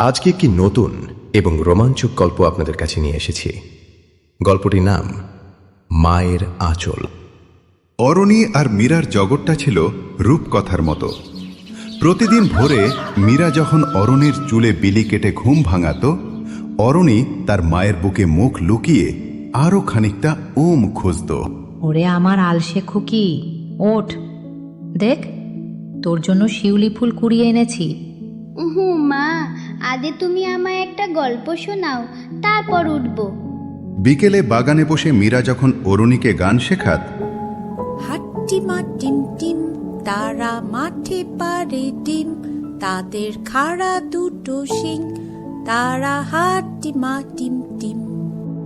আজকে একটি নতুন এবং রোমাঞ্চক গল্প আপনাদের কাছে নিয়ে এসেছি। গল্পটির নাম মায়ের আঁচল। অরণি আর মীরার জগৎটা ছিল রূপকথার মতো। প্রতিদিন ভোরে মীরা যখন অরণির চুলে বিলি কেটে ঘুম ভাঙাত, অরণি তার মায়ের বুকে মুখ লুকিয়ে আরও খানিকটা ওম খুঁজত। ওরে আমার আলসে খুকি, ওঠ, দেখ তোর জন্য শিউলি ফুল কুড়িয়ে এনেছি। মা, আগে তুমি আমায় একটা গল্প শোনাও, তারপর উঠব। বিকেলে বাগানে বসে মীরা যখন অরণিকে গান শেখাত, হাট্টিমা টিম টিম, তারা মাঠে পারে ডিম, তাদের খাড়া দুটো শিং, তারা হাট্টিমা টিম টিম।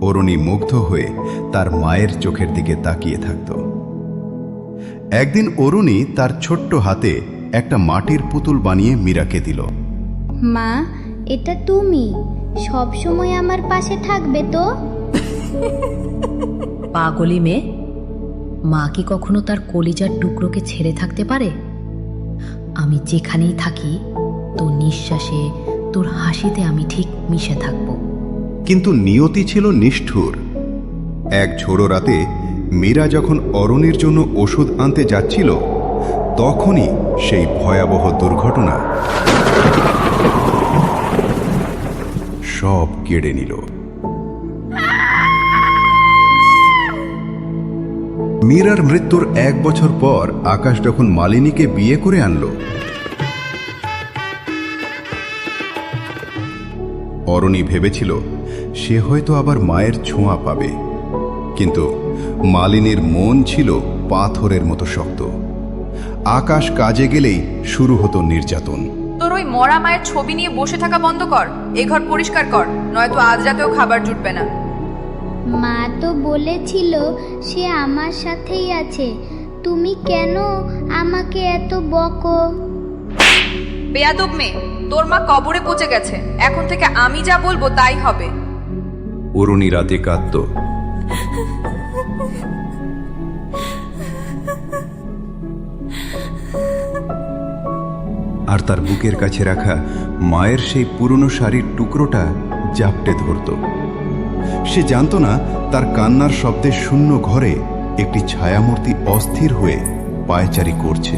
অরণি মুগ্ধ হয়ে তার মায়ের চোখের দিকে তাকিয়ে থাকত। একদিন অরণি তার ছোট্ট হাতে একটা মাটির পুতুল বানিয়ে মীরাকে দিল। মা, এটা তুমি সব সময় আমার পাশে থাকবে তো? পাগলি মেয়ে, মা কি কখনো তার কলিজার টুকরোকে ছেড়ে থাকতে পারে? আমি যেখানেই থাকি তোর নিঃশ্বাসে, তোর হাসিতে আমি ঠিক মিশে থাকবো। কিন্তু নিয়তি ছিল নিষ্ঠুর। এক ঝোড়ো রাতে মীরা যখন অরণির জন্য ওষুধ আনতে যাচ্ছিল, তখনই সেই ভয়াবহ দুর্ঘটনা সব কেড়ে নিল। মীরার মৃত্যুর 1 বছর পর আকাশ যখন মালিনীকে বিয়ে করে আনলো, অরণি ভেবেছিল সে হয়তো আবার মায়ের ছোঁয়া পাবে, কিন্তু মালিনীর মন ছিল পাথরের মতো শক্ত। আকাশ কাজে গেলেই শুরু হতো নির্যাতন। তোর ওই মরা মায়ের ছবি নিয়ে বসে থাকা বন্ধ কর, এ ঘর পরিষ্কার কর, নয়তো আজ রাতেও খাবার জুটবে না। মা তো বলেছিল সে আমার সাথেই আছে, তুমি কেন আমাকে এত বকো? বেয়াদব মেয়ে, তোর মা কবরে পচে গেছে, এখন থেকে আমি যা বলবো তাই হবে। অরুণী রাতে কাঁদত। আর তার বুকের কাছে রাখা মায়ের সেই পুরনো শাড়ির টুকরোটা জাপটে ধরত। সে জানত না তার কান্নার শব্দে শূন্য ঘরে একটি ছায়ামূর্তি অস্থির হয়ে পায়চারি করছে।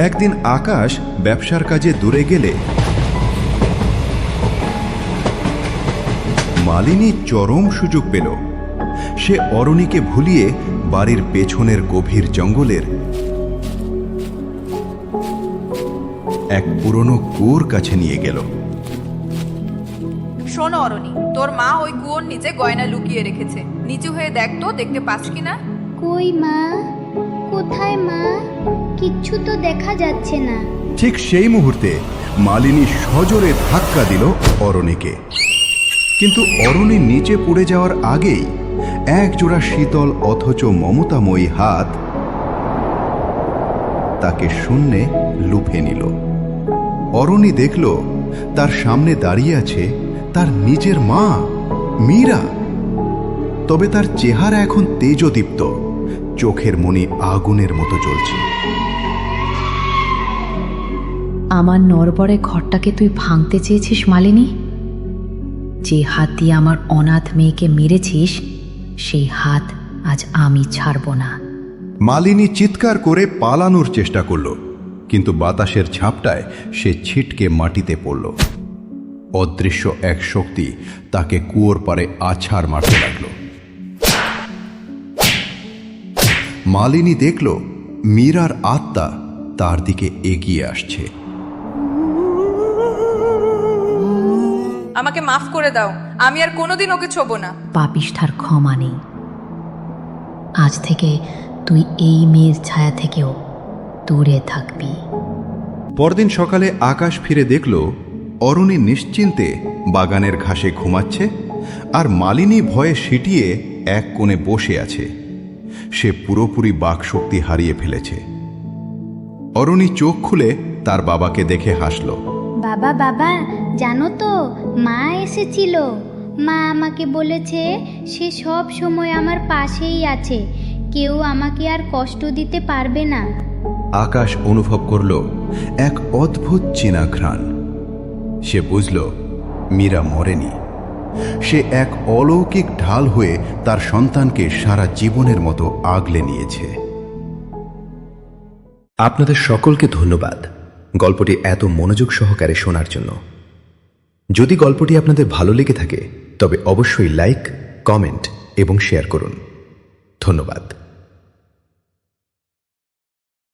একদিন আকাশ ব্যবসার কাজে দূরে গেলে মালিনী চরম সুযোগ পেল। সে অরণিকে ভুলিয়ে বাড়ির পেছনের গভীর জঙ্গলের এক পুরনো কুয়োর কাছে নিয়ে গেল। শোনো অরণি, তোর মা ওই কুয়োর নিচে গয়না লুকিয়ে রেখেছে, নিচু হয়ে দেখ তো, দেখতে পাস কিনা। কই মা, কোথায় মা? কিচ্ছু তো দেখা যাচ্ছে না। ঠিক সেই মুহূর্তে মালিনী সজোরে ধাক্কা দিল অরণিকে, কিন্তু অরণি নিচে পড়ে যাওয়ার আগেই এক জোড়া শীতল অথচ মমতাময়ী হাত তাকে শূন্যে লুফে নিল। অরণি দেখল তার সামনে দাঁড়িয়ে আছে তার নিজের মা মীরা। তবে তার চেহারা এখন তেজদীপ্ত, চোখের মণি আগুনের মতো জ্বলছে। আমার নরবরে ঘরটাকে তুই ভাঙতে চেয়েছিস মালিনী? যে হাত দিয়ে আমার অনাথ মেয়েকে মেরেছিস, সেই হাত আজ আমি ছাড়ব না। মালিনী চিৎকার করে পালানোর চেষ্টা করল, কিন্তু বাতাসের ঝাপটায় সে ছিটকে মাটিতে পড়ল। অদৃশ্য এক শক্তি তাকে কুয়োর পারে আছাড় মারতে লাগল। মালিনী দেখল মীরার আত্মা তার দিকে এগিয়ে আসছে। আমাকে মাফ করে দাও, আমি আর কোনোদিন ওকে ছোবো না। পাপিষ্ঠার ক্ষমা নেই। আজ থেকে তুই এই মেয়ের ছায়া থেকেও দূরে থাকবি। পরদিন সকালে আকাশ ফিরে দেখল অরণি নিশ্চিন্তে বাগানের ঘাসে ঘুমাচ্ছে, আর মালিনী ভয়ে সিটিয়ে এক কোণে বসে আছে। সে পুরোপুরি বাকশক্তি হারিয়ে ফেলেছে। অরণি চোখ খুলে তার বাবাকে দেখে হাসল। বাবা বাবা, জানো তো মা এসেছিল। মা আমাকে বলেছে সে সব সময় আমার পাশেই আছে, কেউ আমাকে আর কষ্ট দিতে পারবে না। আকাশ অনুভব করল এক অদ্ভুত চেনা ঘ্রাণ। সে বুঝল মীরা মরেনি। সে এক অলৌকিক ঢাল হয়ে তার সন্তানকে সারা জীবনের মতো আগলে নিয়েছে। আপনাদের সকলকে ধন্যবাদ গল্পটি এত মনোযোগ সহকারে শোনার জন্য। যদি গল্পটি আপনাদের ভালো লেগে থাকে তবে অবশ্যই লাইক, কমেন্ট এবং শেয়ার করুন। ধন্যবাদ।